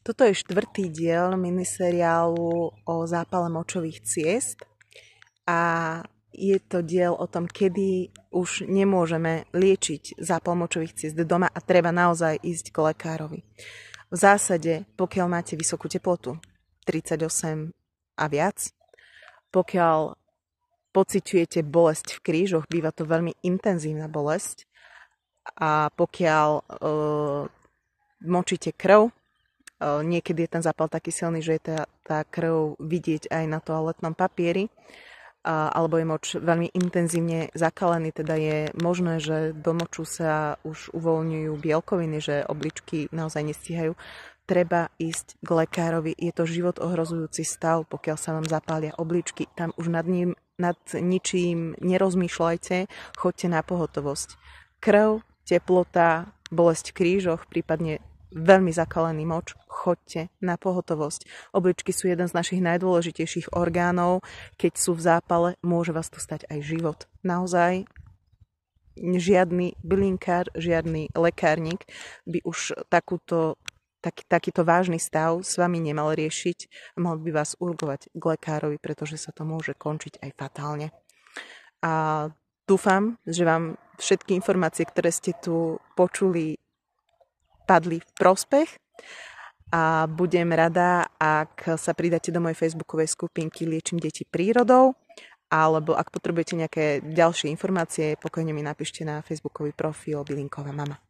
Toto je 4. diel miniseriálu o zápale močových ciest a je to diel o tom, kedy už nemôžeme liečiť zápal močových ciest doma a treba naozaj ísť k lekárovi. V zásade, pokiaľ máte vysokú teplotu, 38 a viac, pokiaľ pociťujete bolesť v krížoch, býva to veľmi intenzívna bolesť, a pokiaľ močíte krv, niekedy je ten zápal taký silný, že je tá krv vidieť aj na toaletnom papieri, alebo je moč veľmi intenzívne zakalený, teda je možné, že do moču sa už uvoľňujú bielkoviny, že obličky naozaj nestíhajú. Treba ísť k lekárovi, je to život ohrozujúci stav, pokiaľ sa vám zapália obličky, tam už nad ničím nerozmýšľajte, choďte na pohotovosť. Krv, teplota, bolesť v krížoch, prípadne veľmi zakalený moč, choďte na pohotovosť. Obličky sú jeden z našich najdôležitejších orgánov. Keď sú v zápale, môže vás tu stať aj život. Naozaj žiadny bylinkár, žiadny lekárnik by už takýto vážny stav s vami nemal riešiť. Mal by vás urgovať k lekárovi, pretože sa to môže končiť aj fatálne. A dúfam, že vám všetky informácie, ktoré ste tu počuli, padli v prospech a budem rada, ak sa pridáte do mojej facebookovej skupinky Liečím deti prírodou, alebo ak potrebujete nejaké ďalšie informácie, pokojne mi napíšte na facebookový profil Bylinková mama.